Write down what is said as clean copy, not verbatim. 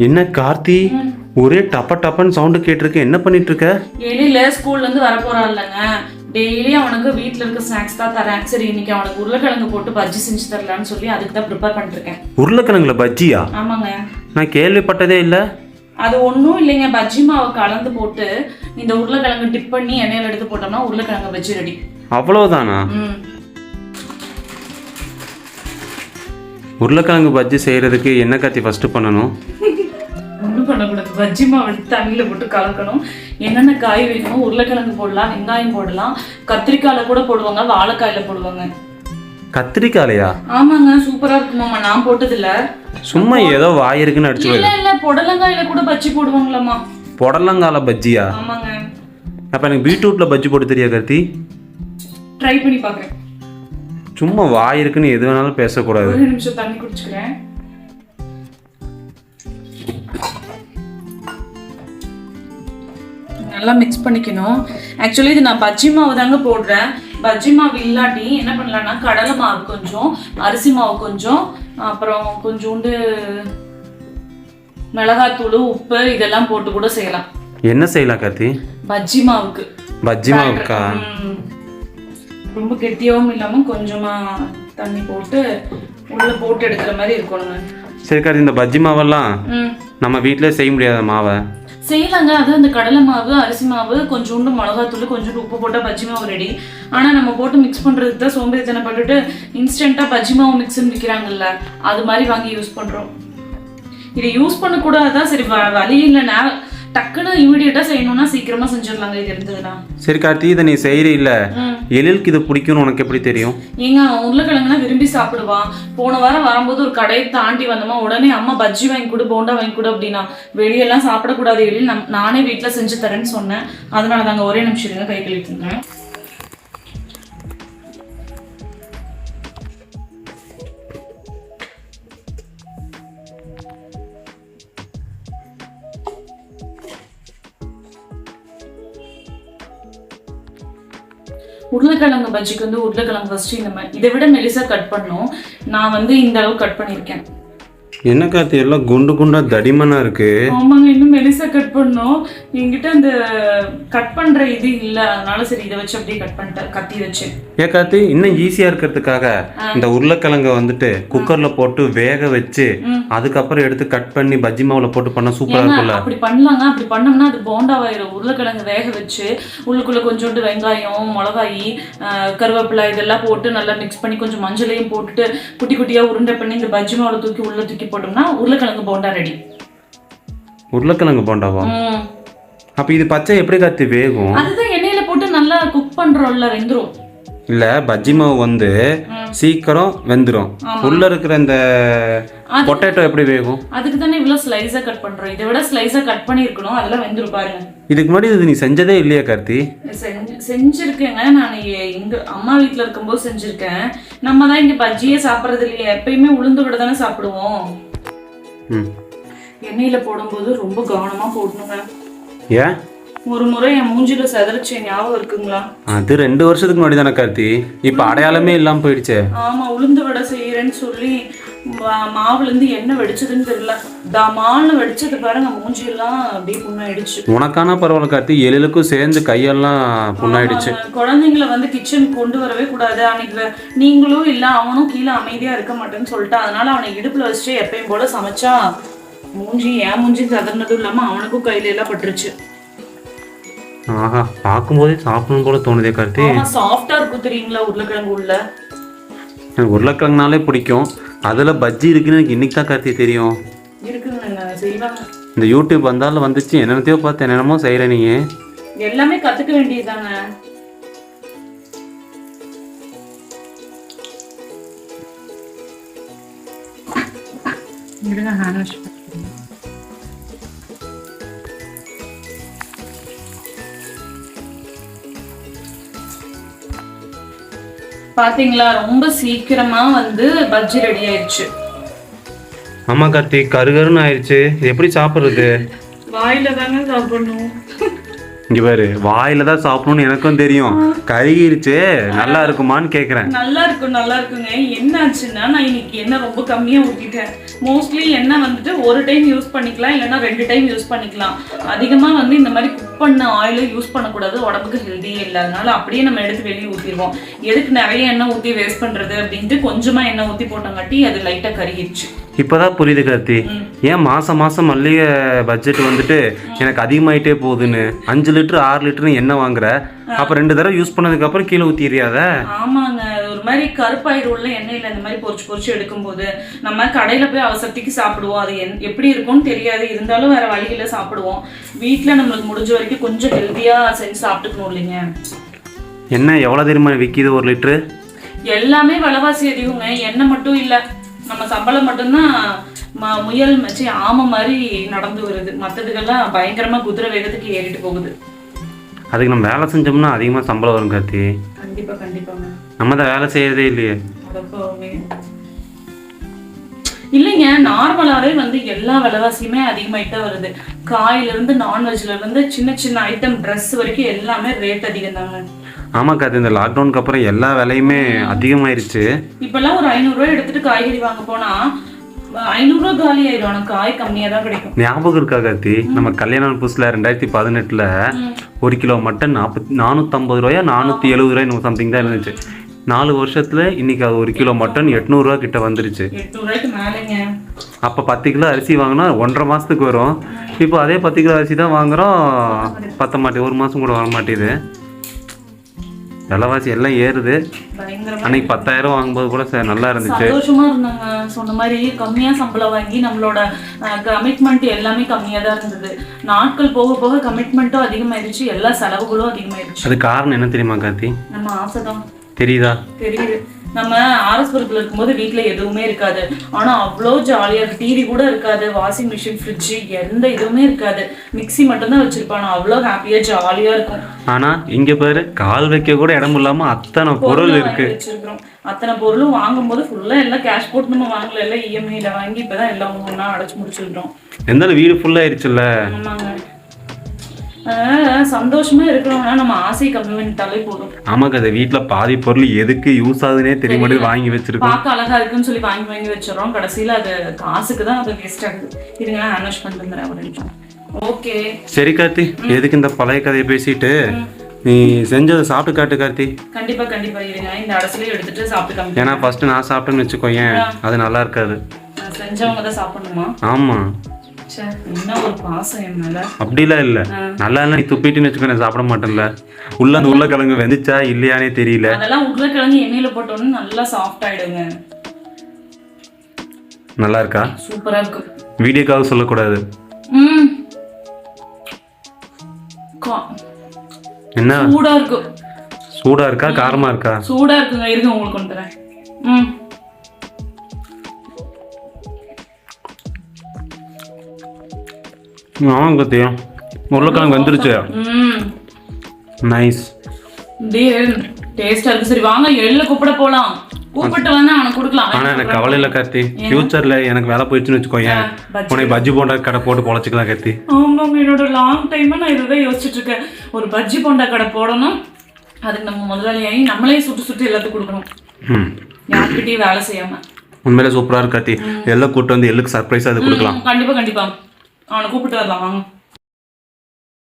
என்ன கார்த்தி, ஒரே டப்ப டப்பன்னு சவுண்டு கேட்டிருக்கு. என்ன பண்ணிட்டு இருக்க? எழில ஸ்கூல்ல இருந்து வர போறான் இல்லைங்க, டெய்லி அவனுக்கு வீட்டில் இருக்க ஸ்நாக்ஸ் தான் தரேன். சரி, இன்னைக்கு அவனுக்கு உருளைக்கிழங்கு போட்டு பஜ்ஜி செஞ்சு தரலான்னு சொல்லி அதுக்கு தான் ப்ரிப்பேர் பண்ணிருக்கேன். உருளைக்கிழங்குல பஜ்ஜியா? ஆமாங்க, நான் கேள்விப்பட்டதே இல்லை. அது ஒன்றும் இல்லைங்க, பஜ்ஜி மாவை கலந்து போட்டு இந்த உருளைக்கிழங்கு டிப் பண்ணி எண்ணெயில் எடுத்து போட்டோம்னா உருளைக்கிழங்கு பஜ்ஜி ரெடி. அவ்வளோதானா? உருளைக்கிழங்கு பஜ்ஜி செய்யறதுக்கு என்ன கார்த்தி ஃபர்ஸ்ட் பண்ணணும்? ஒன்றும் பண்ணக்கூடாது, பஜ்ஜி மாவு எடுத்து தண்ணியில் போட்டு கலக்கணும். என்னென்ன காய் வேணுமோ உருளைக்கிழங்கு போடலாம், வெங்காயம் போடலாம், கத்திரிக்காயில கூட போடுவாங்க, வாழைக்காயில போடுவாங்க. கத்திரிக்காயிலையா? ஆமாங்க, சூப்பரா இருக்குமாமா. நான் போட்டதில்ல, சும்மா ஏதோ வாய் இருக்குன்னு அடிச்சு. இல்ல புடலங்காயில கூட பஜ்ஜி போடுவாங்களாமா. புடலங்கால பஜ்ஜியா? ஆமாங்க. அப்ப எனக்கு பீட்ரூட்ல பஜ்ஜி போட்டு தெரியா கார்த்தி? ட்ரை பண்ணி பாக்குறேன். சும்மா வாய் இருக்குன்னு எது வேணாலும் பேசக்கூடாது. ஒரு நிமிஷம் தண்ணி குடிச்சுக்கிறேன். நல்லா மிக்ஸ் பண்ணிக்கணும். ஆக்சுவலி இது நான் பஜ்ஜி மாவு தாங்க போடுறேன். பஜ்ஜி மாவு இல்லாட்டி என்ன பண்ணலாம்னா கடலை மாவு கொஞ்சம், அரிசி மாவு கொஞ்சம், அப்புறம் கொஞ்சோண்டு மிளகாத்தூள், உப்பு இதெல்லாம் போட்டு கூட செய்யலாம். என்ன செய்யலாம் கார்த்தி? பஜ்ஜி மாவுக்கு. பஜ்ஜி மாவுக்கா? ரொம்ப கெட்டியாவும் இல்லாம கொஞ்சமா தண்ணி போட்டு உள்ள போட்டு எடுக்கிற மாதிரி இருக்கணுங்க. சரி கார்த்தி, இந்த பஜ்ஜி மாவெல்லாம் நம்ம வீட்டிலே செய்ய முடியாத மாவை செய்யலாங்க. அது அந்த கடலை மாவு, அரிசி மாவு, கொஞ்சோண்டு மிளகாத்தூள், கொஞ்சோண்டு உப்பு போட்டால் பஜ்ஜி மாவு ரெடி. ஆனால் நம்ம போட்டு மிக்ஸ் பண்ணுறதுக்கு தான் சோம்பேறித்தனை பட்டுட்டு இன்ஸ்டண்ட்டாக பஜ்ஜி மாவு மிக்ஸ்ன்னு விற்கிறாங்கல்ல, அது மாதிரி வாங்கி யூஸ் பண்ணுறோம். இதை யூஸ் பண்ணக்கூடாதான். சரி, வழி இல்லைன்னா டக்குன்னு இமீடியட்டாக செய்யணும்னா சீக்கிரமா செஞ்சிடலாங்க இது இருந்ததுன்னா. சரி கார்த்தி, இதை நீ செய்யற இல்ல, எழிலுக்கு இது பிடிக்கும்னு உனக்கு எப்படி தெரியும்? ஏங்க, உருளைக்கிழங்குனா விரும்பி சாப்பிடுவான். போன வாரம் வரும்போது ஒரு கடையை தாண்டி வந்தோமா, உடனே அம்மா பஜ்ஜி வாங்கி கொடு, போண்டா வாங்கி கொடு அப்படின்னா. வெளியெல்லாம் சாப்பிடக்கூடாது எழில், நானே வீட்டில் செஞ்சு தரேன்னு சொன்னேன். அதனால தாங்க. ஒரே நிமிஷம் இருங்க, கை கழுவிட்டுங்க. உருளைக்கிழங்கு பஜ்ஜிக்கு வந்து உருளைக்கிழங்கு ஃபர்ஸ்ட் இதை விட மெலிசா கட் பண்ணணும். நான் வந்து இந்த அளவு கட் பண்ணியிருக்கேன். என்ன கார்த்தி, எல்லாம் குண்டு குண்டா தடிமனா இருக்கு? ஆமாங்க, இன்னும் மெலிசா கட் பண்ணணும். என்கிட்ட அந்த கட் பண்ற இது இல்ல, அதனால சரி இதை வச்சு அப்படியே கட் பண்ணிட்டேன், கத்தி வச்சு. ஏன் கார்த்தி, இன்னும் ஈஸியா இருக்கிறதுக்காக இந்த உருளைக்கிழங்க வந்துட்டு குக்கர்ல போட்டு வேக வச்சு அதுக்கப்புறம் எடுத்து கட் பண்ணி பஜ்ஜி மாவுல போட்டு பண்ண சூப்பரா இருக்கும்ல. அப்படி பண்ணலாங்க. அப்படி பண்ணோம்னா அது போண்டாவாயிரும். உருளைக்கிழங்கு வேக வச்சு உள்ளுக்குள்ள கொஞ்சோண்டு வெங்காயம், மிளகாய், கருவேப்பிலை இதெல்லாம் போட்டு நல்லா மிக்ஸ் பண்ணி கொஞ்சம் மஞ்சளையும் போட்டுட்டு குட்டி குட்டியா உருண்டை பண்ணி இந்த பஜ்ஜி மாவுல தூக்கி உள்ள தூக்கி போட்டோம்னா உருளைக்கிழங்கு போண்டா ரெடி. உருளைக்கிழங்கு போண்டாவா? அப்ப இது பச்சை எப்படி கார்த்தி வேகும்? அதுதான் எண்ணெயில போட்டு நல்லா குக் பண்றோம்ல, வெந்துரும். இல்ல, பஜ்ஜி மாவு வந்து சீக்கிரம் வெந்துரும். உள்ள இருக்கிற இந்த பொட்டேட்டோ எப்படி வேகும்? அதுக்கு தானே இவ்வளவு ஸ்லைஸா கட் பண்றோம். இதை விட ஸ்லைஸா கட் பண்ணி இருக்கணும், அதெல்லாம் வெந்துரும் பாருங்க. இதுக்கு முன்னாடி இது நீ செஞ்சதே இல்லையா கார்த்தி? செஞ்சிருக்கேங்க. நான் எங்க அம்மா வீட்டுல இருக்கும்போது செஞ்சிருக்கேன். நம்ம தான் இங்க பஜ்ஜியே சாப்பிடறது இல்லையா, எப்பயுமே உளுந்து விட தானே சாப்பிடுவோம். எண்ணெயில போடும்போது ரொம்ப கவனமா போடணுங்க. ஏன்? ஒரு முறை என் மூஞ்சில செதறிச்சு, ஞாபகம் இருக்குங்களா? அது 2 வருஷத்துக்கு முன்னாடி தானே கார்த்தி. இப்ப அடையாளமே இல்லாம போயிடுச்சு. ஆமா, உளுந்து வடை செய்யறேன்னு சொல்லி மாவுல இருந்து என்ன வெடிச்சதுன்னு தெரியல, தமால்னு வெடிச்சது பாருங்க. மூஞ்சி எல்லாம் அப்படியே புண்ணாயிடுச்சு. உனக்கான பரவாயில்ல கார்த்தி, எழிலுக்கும் சேர்ந்து கையெல்லாம் புண்ணாயிடுச்சு. குழந்தைங்களை வந்து கிச்சன் கொண்டு வரவே கூடாது. அன்னைக்கு நீங்களும் இல்ல, அவனும் கீழே அமைதியா இருக்க மாட்டேன்னு சொல்லிட்டு, அதனால அவனை இடுப்புல வச்சுட்டு எப்பயும் போல சமைச்சா மூஞ்சி, என் மூஞ்சி சதறினதும் இல்லாம அவனுக்கும் கையில எல்லாம் பட்டுருச்சு. ஆஹா, பார்க்கும்போதே சாப்பிடணும் போல தோணுதே கார்த்தி. சாஃப்டா இருக்கும் தெரியுங்களா உருளைக்கிழங்கு உள்ள. எனக்கு உருளைக்கிழங்குனாலே பிடிக்கும். அதுல பஜ்ஜி இருக்குன்னு எனக்கு இன்னைக்கு தான் கார்த்தி தெரியும். இருக்குங்க, செய்வாங்க. இந்த யூடியூப் வந்தாலும் வந்துச்சு, என்னென்னத்தையோ பார்த்து என்னென்னமோ செய்யற. நீங்க எல்லாமே கத்துக்க வேண்டியதுதாங்க. இருங்க, ஹேண்ட் வாஷ் பாத்தீங்களா, ரொம்ப சீக்கிரமா வந்து பஜ்ஜி ரெடி ஆயிடுச்சு. ஆமா கார்த்தி, கருகருன்னு ஆயிடுச்சு. இது எப்படி சாப்பிடுறது? வாயில தாங்க சாப்பிடணும். இங்க பாரு, வாயில தான் சாப்பிடணும்னு எனக்கும் தெரியும். கருகிருச்சு, நல்லா இருக்குமான்னு கேக்குறேன். நல்லா இருக்குங்க. என்ன ஆச்சுன்னா நான் இன்னைக்கு எண்ணெய் ரொம்ப கம்மியா ஊத்திட்டேன். மோஸ்ட்லி எண்ணெய் வந்துட்டு ஒரு டைம் யூஸ் பண்ணிக்கலாம், இல்லைன்னா 2 டைம் யூஸ் பண்ணிக்கலாம். அதிகமா வந்து இந்த மாதிரி குக் பண்ண ஆயில யூஸ் பண்ணக்கூடாது, உடம்புக்கு ஹெல்த்தியே இல்லை. அதனால அப்படியே நம்ம எடுத்து வெளியே ஊத்திடுவோம். எதுக்கு நிறைய எண்ணெய் ஊத்தி வேஸ்ட் பண்றது அப்படின்ட்டு கொஞ்சமா எண்ணெய் ஊத்தி போட்டங்காட்டி அது லைட்டா கருகிருச்சு. இப்பதான் புரியுது கார்த்தி, ஏன் மாசம் மல்லிகை பட்ஜெட் வந்துட்டு எனக்கு அதிகமாயிட்டே போகுதுன்னு. 5 லிட்டர் 6 லிட்டர்னு எண்ணெய் வாங்குற, அப்ப 2 தடவை யூஸ் பண்ணதுக்கு அப்புறம் கீழே ஊத்திடுறியாத? ஆமாங்க, ஒரு மாதிரி கருப்பாயிடும்ல எண்ணெயில இந்த மாதிரி பொரிச்சு எடுக்கும்போது. நம்ம கடையில போய் அவசரத்துக்கு சாப்பிடுவோம், அது எப்படி இருக்கும்னு தெரியாது, இருந்தாலும் வேற வழியில சாப்பிடுவோம். வீட்டுல நம்மளுக்கு முடிஞ்ச வரைக்கும் கொஞ்சம் ஹெல்த்தியா செஞ்சு சாப்பிட்டுக்கணும் இல்லைங்க. எண்ணெய் எவ்வளவு தெரியுமா விற்கிது 1 லிட்டரு? எல்லாமே விலைவாசி அதிகங்க. எண்ணெய் மட்டும் இல்ல, நம்ம சம்பளம் மட்டும்தான் முயல் மச்சி ஆமை மாதிரி நடந்து வருது. மற்றதுக்கெல்லாம் பயங்கரமா குதிரை வேகத்துக்கு ஏறிட்டு போகுது. அதுக்கு நம்ம வேலை செஞ்சோம்னா அதிகமாக சம்பளம் வரும் கார்த்தி. கண்டிப்பாங்க. நம்ம தான் வேலை செய்யறதே இல்லையே. இல்லைங்க, நார்மலாவே வந்து எல்லா விலைவாசியுமே அதிகமாயிட்டே வருது. காயில இருந்து நான்வெஜ்ல இருந்து சின்ன ஐட்டம் ட்ரெஸ் வரைக்கும் எல்லாமே ரேட் அதிகம் தாங்க. ஆமா கார்த்தி, இந்த லாக்டவுனுக்கு அப்புறம் எல்லா விலையுமே அதிகமாயிருச்சு. இப்பெல்லாம் ஒரு 500 ரூபாய் எடுத்துட்டு காய்கறி வாங்க போனா 500 ரூபாய் காலி ஆயிடும். ஆனா காய் கம்மியா தான் கிடைக்கும். ஞாபகம் இருக்கா கார்த்தி, நம்ம கல்யாணம் புதுசுல 2018 1 கிலோ மட்டன் 450 ரூபாயா 470 ரூபாய் சம்திங் தான் இருந்துச்சு. 4 வருஷத்துல இன்னைக்கு அது 1 கிலோ மட்டன் 800 ரூபாய் கிட்ட வந்துருச்சு. 800 ரூபாய்க்கு மேலேங்க. அப்ப 10 கிலோ அரிசி வாங்கினா 1.5 மாசத்துக்கு வரும். இப்போ அதே 10 கிலோ அரிசி தான் வாங்குறோம், பத்த மாட்டேது, 1 மாசம் கூட வர மாட்டேது. விலைவாசி எல்லாம் ஏறுது. அன்னைக்கு 10,000 வாங்கும்போது கூட நல்லா இருந்துச்சு, சந்தோஷமா இருந்தாங்க. சொன்ன மாதிரி கம்மியா சம்பளம் வாங்கி நம்மளோட கமிட்மெண்ட் எல்லாமே கம்மியா தான் இருந்தது. நாட்கள் போக போக கமிட்மெண்ட்டும் அதிகமாயிருச்சு, எல்லா செலவுகளும் அதிகமாயிருச்சு. அது காரணம் என்ன தெரியுமா கார்த்தி? நம்ம ஆசைதான். தெரியுதா? தெரியுது. நம்ம ஆர்எஸ்புரத்தில் இருக்கும்போது வீட்டுல எதுவுமே இருக்காது, ஆனா அவ்வளோ ஜாலியா இருக்கு. டிவி கூட இருக்காது, வாஷிங் மிஷின், ஃப்ரிட்ஜ் எந்த இதுவுமே இருக்காது, மிக்சி மட்டும்தான் வச்சிருப்பாங்க. அவ்வளோ ஹாப்பியா ஜாலியா இருக்கும். ஆனா இங்க பாரு, கால் வைக்க கூட இடம் இல்லாம அத்தனை பொருள் இருக்கு. வச்சிருக்கிறோம். அத்தனை பொருளும் வாங்கும்போது ஃபுல்லா எல்லாம் கேஷ் போட்டு நம்ம வாங்கல, எல்லாம் இஎம்ஐல வாங்கி இப்பதான் எல்லாம் ஒண்ணா அடைச்சு முடிச்சிருக்கோம். எந்தாலும் வீடு ஃபுல்லா ஆயிடுச்சுல்ல. ஆமாங்க, சந்தோஷமா இருக்கிறோம்னா நம்ம ஆசை கம்மி பண்ணிட்டாலே போதும். ஆமா கதை, வீட்டுல பாதி பொருள் எதுக்கு யூஸ் ஆகுதுன்னே தெரிய மாட்டேங்குது, வாங்கி வச்சிருக்கோம். பார்க்க அழகா இருக்குன்னு சொல்லி வாங்கி வச்சிடறோம், கடைசியில அது காசுக்கு தான் அது வேஸ்ட் ஆகுது. இதுங்க ஹேண்ட்வாஷ் பண்ணிட்டு ஒரு நிமிஷம். ஓகே சரி கார்த்தி, எதுக்கு இந்த பழைய கதையை பேசிட்டு நீ செஞ்சதை சாப்பிட்டு காட்டு கார்த்தி. கண்டிப்பா இருங்க, இந்த அடசலையும் எடுத்துட்டு சாப்பிட்டு காமிக்கிறேன். ஏன்னா ஃபர்ஸ்ட் நான் சாப்பிட்டேன்னு வச்சுக்கோயேன், அது நல்லா இருக்காது. செஞ்சவங்க தான் சாப்பிடணுமா? ஆமா. என்ன ஒரு பாசம் என் மேல. அப்படிலாம் இல்ல, நல்லா இல்ல நீ துப்பிட்டுன்னு வச்சுக்கோ, நான் சாப்பிட மாட்டேன்ல. உள்ள அந்த உருளைக்கிழங்கு வெந்துச்சா இல்லையானே தெரியல. அதெல்லாம் உருளைக்கிழங்கு எண்ணெயில போட்டோன்னு நல்லா சாஃப்ட் ஆயிடுங்க. நல்லா இருக்கா? சூப்பரா இருக்கு. வீடியோக்காக சொல்லக்கூடாது. என்ன சூடா இருக்கு? சூடா இருக்கா காரமா இருக்கா? சூடா இருக்குங்க, இருங்க உங்களுக்கு கொண்டு வரேன். பத்தியா உருளைக்கிழங்கு வந்துருச்சு. நைஸ், டேஸ்டா இருக்கு. சரி வாங்க எள்ள கூப்பிட போலாம். கூப்பிட்டு வந்து அவனை கொடுக்கலாம். ஆனா எனக்கு கவலை இல்ல கார்த்தி, ஃபியூச்சர்ல எனக்கு வேலை போயிடுச்சுன்னு வச்சுக்கோயேன், உன்னை பஜ்ஜி போண்டா கடை போட்டு பொழைச்சிக்கலாம் கார்த்தி. ஆமாங்க, என்னோட லாங் டைமா நான் இதுதான் யோசிச்சுட்டு இருக்கேன். ஒரு பஜ்ஜி போண்டா கடை போடணும், அதுக்கு நம்ம முதலாளியாகி நம்மளே சுட்டு எல்லாத்துக்கும் கொடுக்கணும், யார்கிட்டயும் வேலை செய்யாம. உண்மையில சூப்பரா இருக்கு கார்த்தி. எல்லாம் கூப்பிட்டு வந்து எள்ளுக்கு சர்ப்ரைஸா அது கொடுக்கலாம். கண்டிப்பா அவனை கூப்பிட்டு வரலாம் வாங்க.